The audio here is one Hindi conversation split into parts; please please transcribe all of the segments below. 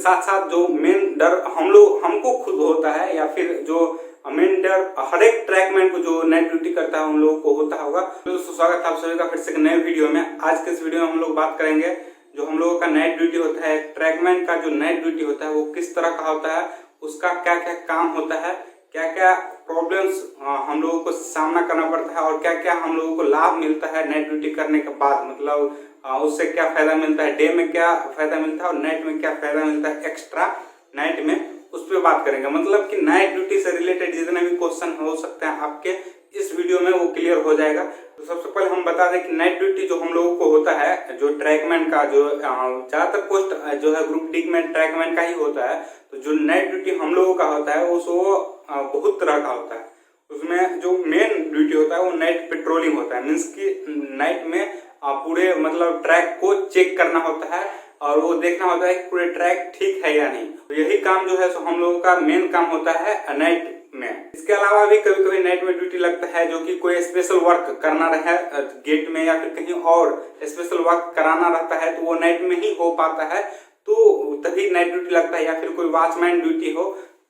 साथ साथ जो मेन डर हमको खुद होता है या फिर जो मेन डर हर एक ट्रैकमैन को जो नाइट ड्यूटी करता है उन लोगों को होता होगा। तो दोस्तों स्वागत है आप सभी का फिर से एक नए वीडियो में। आज के इस वीडियो में हम लोग बात करेंगे जो हम लोगों का नाइट ड्यूटी होता है, ट्रैकमैन का जो नाइट ड्यूटी होता है वो किस तरह का होता है, उसका क्या क्या काम होता है, क्या क्या प्रॉब्लम्स हम लोगों को सामना करना पड़ता है और क्या क्या हम लोगों को लाभ मिलता है नाइट ड्यूटी करने के बाद। मतलब उससे क्या फायदा मिलता है, डे में क्या फायदा मिलता है और नाइट में क्या फायदा मिलता है एक्स्ट्रा नाइट में, उस पर बात करेंगे। मतलब कि नाइट ड्यूटी से रिलेटेड जितने भी क्वेश्चन हो सकते हैं आपके इस वीडियो में वो क्लियर हो जाएगा। तो सबसे पहले हम बता दें कि नाइट ड्यूटी जो हम लोगों को होता है, जो ट्रैकमैन का जो ज्यादातर पोस्ट जो है ग्रुप डी में ट्रैकमैन का ही होता है। तो जो नाइट ड्यूटी हम लोगों का होता है वो बहुत तरह का होता है। उसमें जो मेन ड्यूटी होता है वो नाइट पेट्रोलिंग होता है। मीन्स की नाइट में पूरे मतलब ट्रैक को चेक करना होता है और वो देखना होता है कि पूरे ट्रैक ठीक है या नहीं। तो यही काम जो है सो हम लोगों का मेन काम होता है नाइट में। इसके अलावा भी कभी कभी नाइट में ड्यूटी लगता है जो कि कोई स्पेशल वर्क करना रहे गेट में या फिर कहीं और स्पेशल वर्क कराना रहता है तो वो नाइट में ही हो पाता है, तो तभी नाइट ड्यूटी लगता है। या फिर कोई वॉचमैन ड्यूटी हो,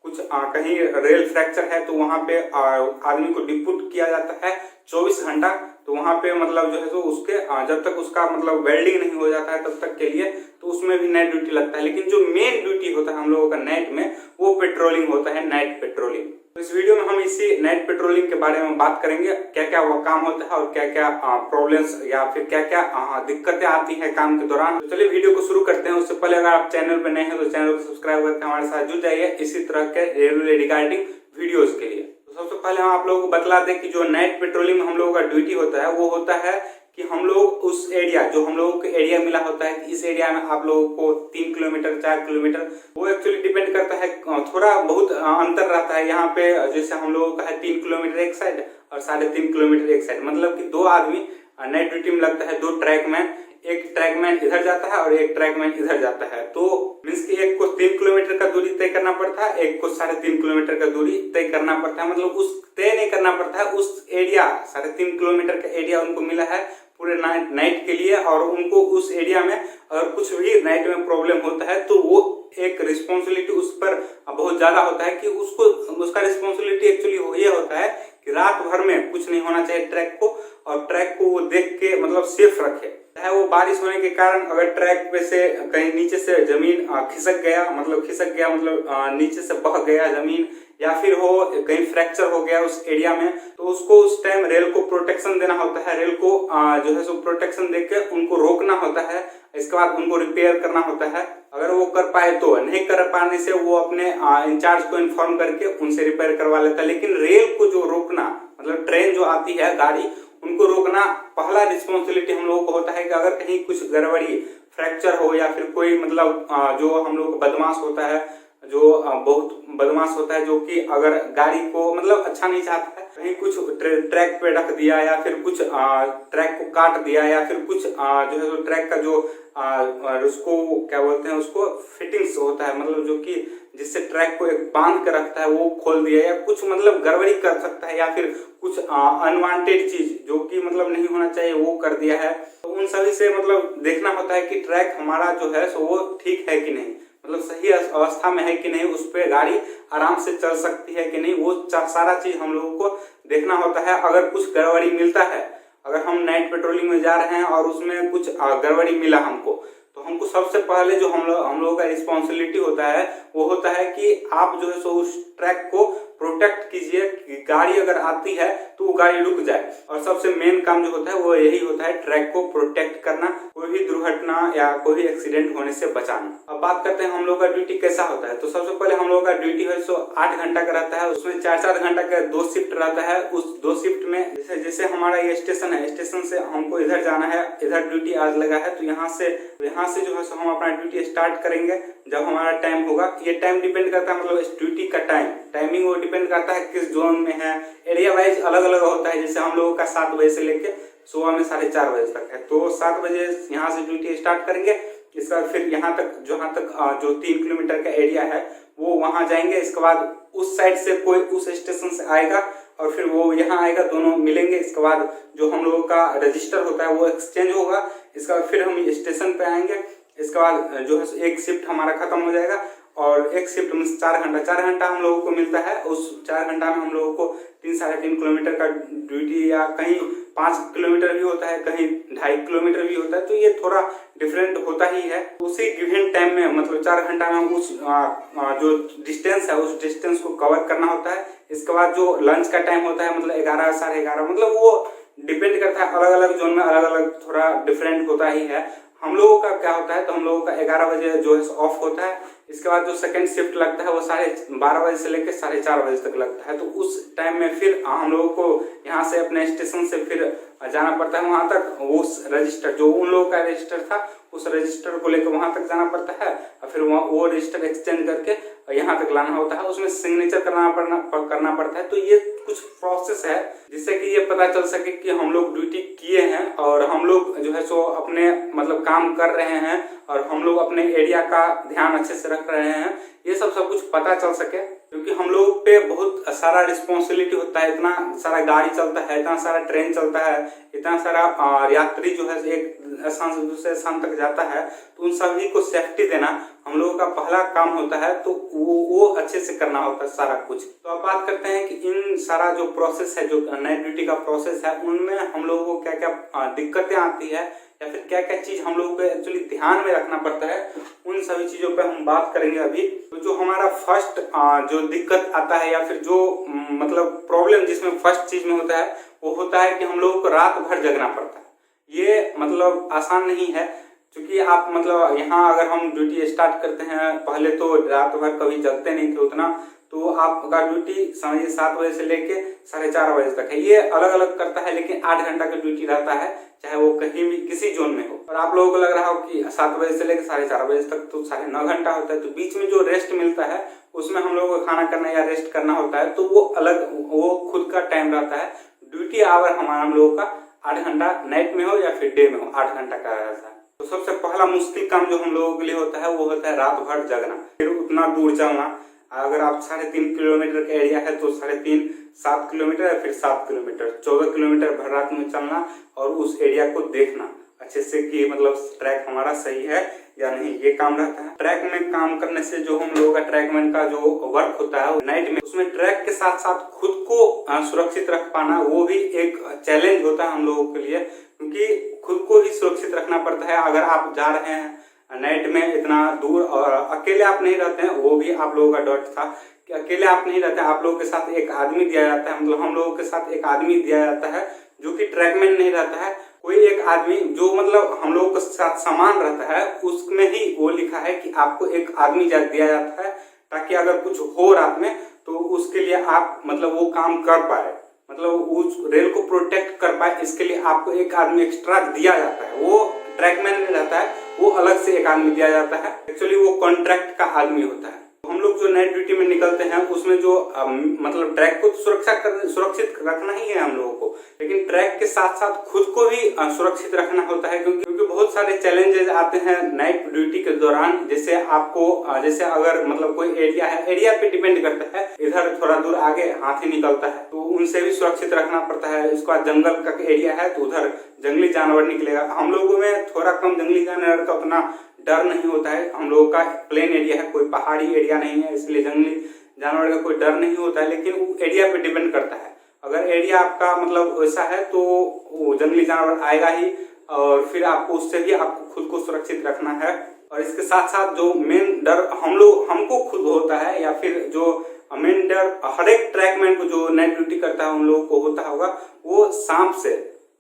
कुछ कहीं रेल फ्रैक्चर है तो वहां पे आदमी को डिप्यूट किया जाता है 24 घंटा। तो वहां पे मतलब जो है सो उसके जब तक उसका मतलब वेल्डिंग नहीं हो जाता है तब तक के लिए, तो उसमें भी नाइट ड्यूटी लगता है। लेकिन जो मेन ड्यूटी होता है हम लोगों का नाइट में वो पेट्रोलिंग होता है, नाइट पेट्रोलिंग। तो इस वीडियो में हम इसी नाइट पेट्रोलिंग के बारे में बात करेंगे, क्या क्या वो काम होता है और क्या क्या प्रॉब्लम्स या फिर क्या क्या दिक्कतें आती है काम के दौरान। तो चलिए वीडियो को शुरू करते हैं। उससे पहले अगर आप चैनल पर नए हैं तो चैनल को सब्सक्राइब करके हमारे साथ जुड़ जाइए इसी तरह के रेलवे रिगार्डिंग वीडियोज के लिए। तो सबसे पहले हम आप लोगों को बतला दें कि जो नाइट पेट्रोलिंग में हम लोगों का ड्यूटी होता है वो होता है कि हम लोग उस एरिया जो हम लोगों को एरिया मिला होता है कि इस एरिया में आप लोगों को 3 किलोमीटर 4 किलोमीटर, वो एक्चुअली डिपेंड करता है, थोड़ा बहुत अंतर रहता है। यहाँ पे जैसे हम लोगों का है 3 किलोमीटर एक साइड और 3.5 किलोमीटर एक साइड। मतलब कि दो आदमी नाइट ड्यूटी में लगता है, दो ट्रैकमैन, एक ट्रैकमैन इधर जाता है और एक ट्रैकमैन इधर जाता है। तो मीन्स कि एक को 3 किलोमीटर का दूरी तय करना पड़ता है, एक को 3.5 किलोमीटर का दूरी तय करना पड़ता है। मतलब उस तय नहीं करना पड़ता है, उस एरिया 3.5 किलोमीटर का एरिया उनको मिला है पूरे नाइट के लिए। और उनको उस एरिया में अगर कुछ भी नाइट में प्रॉब्लम होता है तो वो एक रिस्पॉन्सिबिलिटी उस पर बहुत ज्यादा होता है कि उसका रिस्पॉन्सिबिलिटी एक्चुअली ये होता है कि रात भर में कुछ नहीं होना चाहिए ट्रैक को, और ट्रैक को वो देख के मतलब सेफ रखे। चाहे वो बारिश होने के कारण अगर ट्रैक पे से कहीं नीचे से जमीन खिसक गया मतलब नीचे से बह गया जमीन, या फिर हो कहीं फ्रैक्चर हो गया उस एरिया में, तो उसको उस टाइम रेल को प्रोटेक्शन देना होता है। रेल को जो है सो प्रोटेक्शन देके उनको रोकना होता है, इसके बाद उनको रिपेयर करना होता है। अगर वो कर पाए तो, नहीं कर पाने से वो अपने इंचार्ज को इन्फॉर्म करके उनसे रिपेयर करवा लेता है। लेकिन रेल को जो रोकना, मतलब ट्रेन जो आती है गाड़ी, उनको रोकना पहला रिस्पॉन्सिबिलिटी हम लोगों को होता है कि अगर कहीं कुछ गड़बड़ी फ्रैक्चर हो या फिर कोई मतलब जो हम लोग बदमाश होता है, जो बहुत बदमाश होता है, जो कि अगर गाड़ी को मतलब अच्छा नहीं चाहता है, कहीं कुछ ट्रैक पे रख दिया या फिर कुछ ट्रैक को काट दिया या फिर कुछ जो है तो ट्रैक का जो उसको क्या बोलते हैं, उसको फिटिंग्स होता है, मतलब जो कि जिससे ट्रैक को एक बांध कर रखता है वो खोल दिया, या कुछ मतलब गड़बड़ी कर सकता है, या फिर कुछ अनवांटेड चीज जो कि मतलब नहीं होना चाहिए वो कर दिया है। तो उन सभी से मतलब देखना होता है कि ट्रैक हमारा जो है सो वो ठीक है कि नहीं, मतलब सही अवस्था में है कि नहीं, उस पर गाड़ी आराम से चल सकती है कि नहीं, वो सारा चीज हम लोगों को देखना होता है। अगर कुछ गड़बड़ी मिलता है, अगर हम नाइट पेट्रोलिंग में जा रहे हैं और उसमें कुछ गड़बड़ी मिला हमको, तो हमको सबसे पहले जो हम लोगों का रिस्पॉन्सिबिलिटी होता है वो होता है कि आप जो है सो उस ट्रैक को प्रोटेक्ट कीजिए कि गाड़ी अगर आती है तो वो गाड़ी रुक जाए। और सबसे मेन काम जो होता है वो यही होता है, ट्रैक को प्रोटेक्ट करना, कोई भी दुर्घटना या कोई भी एक्सीडेंट होने से बचाना। अब बात करते हैं हम लोग का ड्यूटी कैसा होता है। तो सबसे पहले हम लोग का ड्यूटी है सो 8 घंटा का रहता है, उसमें 4-4 घंटा का 2 शिफ्ट रहता है। उस 2 शिफ्ट में जैसे हमारा ये स्टेशन है, स्टेशन से हमको इधर जाना है, इधर ड्यूटी आज लगा है, तो यहाँ से जो है सो हम अपना ड्यूटी स्टार्ट करेंगे जब हमारा टाइम होगा। ये टाइम डिपेंड करता है, मतलब इस ड्यूटी का टाइमिंग वो डिपेंड करता है किस जोन में है, एरिया वाइज अलग अलग होता है। जैसे हम लोगों का 7 बजे से लेके सुबह में 4:30 बजे तक है, तो 7 बजे यहाँ से ड्यूटी स्टार्ट करेंगे। इसके बाद फिर यहाँ तक जो 3 किलोमीटर का एरिया है वो वहां जाएंगे। इसके बाद उस साइड से कोई उस स्टेशन से आएगा और फिर वो यहाँ आएगा, दोनों मिलेंगे। इसके बाद जो हम लोगों का रजिस्टर होता है वो एक्सचेंज होगा। इसका फिर हम स्टेशन पे आएंगे, इसके बाद जो है एक शिफ्ट हमारा खत्म हो जाएगा और एक शिफ्ट में 4 घंटा हम लोगों को मिलता है। उस 4 घंटा में हम लोगों को 3-3.5 किलोमीटर का ड्यूटी, या कहीं 5 किलोमीटर भी होता है, कहीं 2.5 किलोमीटर भी होता है, तो ये थोड़ा डिफरेंट होता ही है। उसी गिवन टाइम में मतलब 4 घंटा में उस जो डिस्टेंस है उस डिस्टेंस को कवर करना होता है। इसके बाद जो लंच का टाइम होता है मतलब 11-11:30, मतलब वो डिपेंड करता है, अलग अलग जोन में अलग अलग थोड़ा डिफरेंट होता ही है। हम लोगों का क्या होता है, तो हम लोगों का 11 बजे जो है ऑफ होता है। इसके बाद जो सेकंड शिफ्ट लगता है वो 12:30 बजे से लेकर 4:30 बजे तक लगता है। तो उस टाइम में फिर हम लोगों को यहाँ से अपने स्टेशन से फिर जाना पड़ता है वहां तक। उस रजिस्टर जो उन लोगों का रजिस्टर था उस रजिस्टर को लेकर वहां तक जाना पड़ता है और फिर वहाँ वो रजिस्टर एक्सचेंज करके यहाँ तक लाना होता है। उसमें सिग्नेचर करना पड़ता है। तो ये कुछ प्रोसेस है जिससे कि ये पता चल सके कि हम लोग ड्यूटी किए हैं और हम लोग जो है सो अपने मतलब काम कर रहे हैं और हम लोग अपने एरिया का ध्यान अच्छे से रख रहे हैं। ये सब कुछ पता चल सके, क्योंकि हम लोग पे बहुत सारा रिस्पॉन्सिबिलिटी होता है। इतना सारा गाड़ी चलता है, इतना सारा ट्रेन चलता है, इतना सारा यात्री जो है एक स्थान से दूसरे स्थान तक जाता है, तो उन सभी को सेफ्टी देना हम लोगों का पहला काम होता है। तो वो अच्छे से करना होता है सारा कुछ। तो अब बात करते हैं कि इन सारा जो प्रोसेस है, जो नाइट ड्यूटी का प्रोसेस है, उनमें हम लोगों को क्या क्या दिक्कतें आती है या फिर क्या क्या चीज हम लोगों को एक्चुअली ध्यान में रखना पड़ता है, उन सभी चीजों पे हम बात करेंगे अभी। तो जो हमारा फर्स्ट जो दिक्कत आता है या फिर जो मतलब प्रॉब्लम जिसमें फर्स्ट चीज में होता है वो होता है कि हम लोगों को रात भर जगना पड़ता है। ये मतलब आसान नहीं है, क्योंकि आप मतलब यहाँ अगर हम ड्यूटी स्टार्ट करते हैं, पहले तो रात भर कभी जगते नहीं थे उतना, तो आपका ड्यूटी समझिए 7 बजे से लेके 4:30 बजे तक है। ये अलग अलग करता है, लेकिन 8 घंटा का ड्यूटी रहता है, चाहे वो कहीं भी किसी जोन में हो। और आप लोगों को लग रहा हो कि 7 बजे से लेकर 4:30 बजे तक तो 9.5 घंटा होता है, तो बीच में जो रेस्ट मिलता है उसमें हम लोगों को खाना करना या रेस्ट करना होता है, तो वो अलग, वो खुद का टाइम रहता है। ड्यूटी आवर हमारा हम लोगों का 8 घंटा नाइट में हो या फिर डे में हो 8 घंटा का रहता है। तो सबसे पहला मुश्किल काम जो हम लोगों के लिए होता है वो होता है रात भर जगना, फिर उतना दूर चलना। अगर आप 3.5 किलोमीटर का एरिया है तो 3.5 7 किलोमीटर या फिर 7 किलोमीटर 14 किलोमीटर भर रात में चलना और उस एरिया को देखना अच्छे से कि मतलब ट्रैक हमारा सही है या नहीं, ये काम रहता है। ट्रैक में काम करने से जो हम लोगों का ट्रैकमैन का जो वर्क होता है नाइट में, उसमें ट्रैक के साथ साथ खुद को सुरक्षित रख पाना वो भी एक चैलेंज होता है हम लोगों के लिए, क्योंकि खुद को ही सुरक्षित रखना पड़ता है। अगर आप जा रहे हैं नाइट में इतना दूर और अकेले आप नहीं रहते हैं, वो भी आप लोगों का डॉट था कि अकेले आप नहीं रहते, आप लोगों के साथ एक आदमी दिया जाता है, मतलब हम लोगों के साथ एक आदमी दिया जाता है जो कि ट्रैकमैन नहीं रहता है, कोई एक आदमी जो मतलब हम लोगों के साथ सामान रहता है, उसमें ही वो लिखा है कि आपको एक आदमी दिया जाता है ताकि अगर कुछ हो रात में तो उसके लिए आप मतलब वो काम कर पाए, मतलब उस रेल को प्रोटेक्ट कर पाए, इसके लिए आपको एक आदमी एक्स्ट्रा दिया जाता है। वो ट्रैकमैन में रहता है, वो अलग से एक आदमी दिया जाता है, एक्चुअली वो कॉन्ट्रैक्ट का आदमी होता है। हम लोग जो नाइट ड्यूटी में निकलते हैं उसमें जो मतलब ट्रैक को सुरक्षित रखना ही है हम लोगों को, लेकिन ट्रैक के साथ साथ खुद को भी सुरक्षित रखना होता है, क्योंकि बहुत सारे चैलेंजेस आते हैं नाइट ड्यूटी के दौरान। जैसे आपको जैसे अगर मतलब कोई एरिया है, एरिया पे डिपेंड करता है, इधर थोड़ा दूर आगे हाथी निकलता है तो उनसे भी सुरक्षित रखना पड़ता है। इसके बाद जंगल का एरिया है तो उधर जंगली जानवर निकलेगा। हम लोगों में थोड़ा कम जंगली जानवर का उतना डर नहीं होता है, हम लोगों का प्लेन एरिया है, कोई पहाड़ी एरिया नहीं है, इसलिए जंगली जानवर का कोई डर नहीं होता है। लेकिन वो एरिया पे डिपेंड करता है, अगर एरिया आपका मतलब वैसा है तो वो जंगली जानवर आएगा ही, और फिर आपको उससे भी आपको खुद को सुरक्षित रखना है। और इसके साथ साथ जो मेन डर हमको खुद होता है या फिर जो मेन डर हर एक ट्रैकमैन को जो नाइट ड्यूटी करता है उन लोगों को होता होगा, वो सांप से,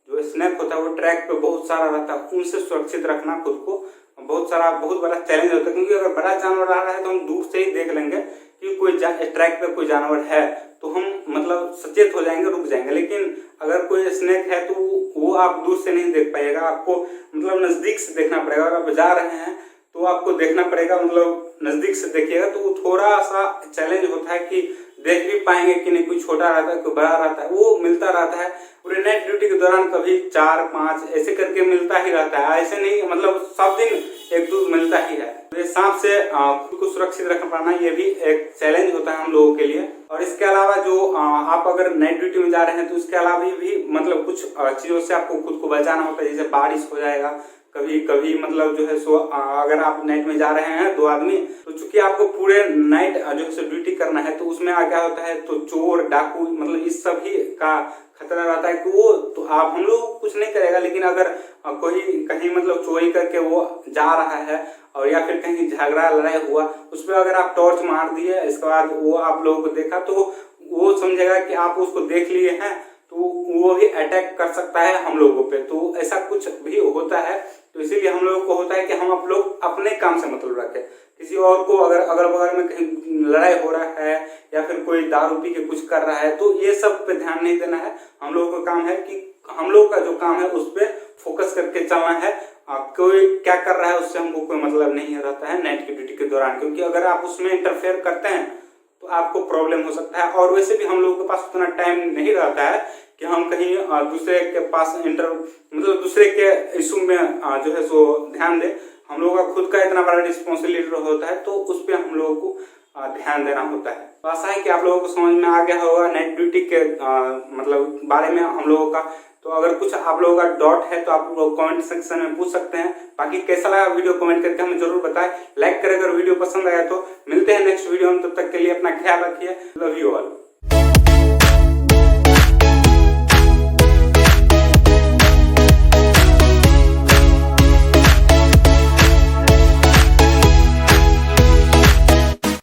जो स्नेक होता है वो ट्रैक पे बहुत सारा रहता है, उनसे सुरक्षित रखना खुद को बहुत बड़ा चैलेंज होता है। क्योंकि अगर बड़ा जानवर आ रहा है तो हम दूर से ही देख लेंगे कि कोई ट्रैक पे कोई जानवर है तो हम मतलब सचेत हो जाएंगे, रुक जाएंगे। लेकिन अगर कोई स्नेक है तो वो आप दूर से नहीं देख पाएगा, आपको मतलब नजदीक से देखना पड़ेगा। अगर आप जा रहे हैं तो आपको देखना पड़ेगा, मतलब नजदीक से देखिएगा तो वो थोड़ा सा चैलेंज होता है कि देख भी पाएंगे कि नहीं, कोई छोटा रहता है कोई बड़ा रहता है, वो मिलता रहता है। पूरे नाइट ड्यूटी के दौरान कभी 4-5 ऐसे करके मिलता ही रहता है, ऐसे नहीं मतलब सब दिन 1-2 मिलता ही है। तो ये सांप से खुद को सुरक्षित रख पाना ये भी एक चैलेंज होता है हम लोगों के लिए। और इसके अलावा जो आप अगर नाइट ड्यूटी में जा रहे हैं तो उसके अलावा भी मतलब कुछ चीजों से आपको खुद को बचाना होता है। जैसे बारिश हो जाएगा कभी कभी मतलब जो है सो अगर आप नाइट में जा रहे हैं 2 आदमी, तो चूंकि आपको पूरे नाइट जो है सो ड्यूटी करना है, तो उसमें क्या होता है, तो चोर डाकू मतलब इस सभी का खतरा रहता है कि वो तो आप हम लोग कुछ नहीं करेगा, लेकिन अगर कोई कहीं मतलब चोरी करके वो जा रहा है और या फिर कहीं झगड़ा लड़ाई हुआ, उस पर अगर आप टॉर्च मार दिए, इसके बाद वो आप लोगों को देखा, तो वो समझेगा कि आप उसको देख लिए हैं, तो वो भी अटैक कर सकता है हम लोगों पे। तो ऐसा कुछ भी होता है, तो इसीलिए हम लोगों को होता है कि हम आप लोग अपने काम से मतलब रखें। किसी और को अगर अगल बगल में कहीं लड़ाई हो रहा है या फिर कोई दारू पी के कुछ कर रहा है, तो ये सब पे ध्यान नहीं देना है। हम लोगों का काम है कि हम लोग का जो काम है उस पर फोकस करके चलना है। कोई क्या कर रहा है उससे हमको कोई मतलब नहीं रहता है नाइट की ड्यूटी के दौरान, क्योंकि अगर आप उसमें इंटरफेयर करते हैं तो आपको प्रॉब्लम हो सकता है। और वैसे भी हम लोगों के पास उतना टाइम नहीं रहता है कि हम कहीं दूसरे के पास मतलब दूसरे के इशू में जो है सो ध्यान दें। हम लोगों का खुद का इतना बड़ा रिस्पॉन्सिबिलिटी होता है, तो उस पर हम लोगों को ध्यान देना होता है। तो आशा है कि आप लोगों को समझ में आ गया होगा नाइट ड्यूटी के मतलब बारे में हम लोगों का। तो अगर कुछ आप लोगों का डाउट है तो आप लोग कमेंट सेक्शन में पूछ सकते हैं। बाकी कैसा लगा वीडियो कमेंट करके हमें जरूर बताएं। लाइक करें अगर वीडियो पसंद आया तो। मिलते हैं नेक्स्ट वीडियो में, तब तक के लिए अपना ख्याल रखिए। Love you all.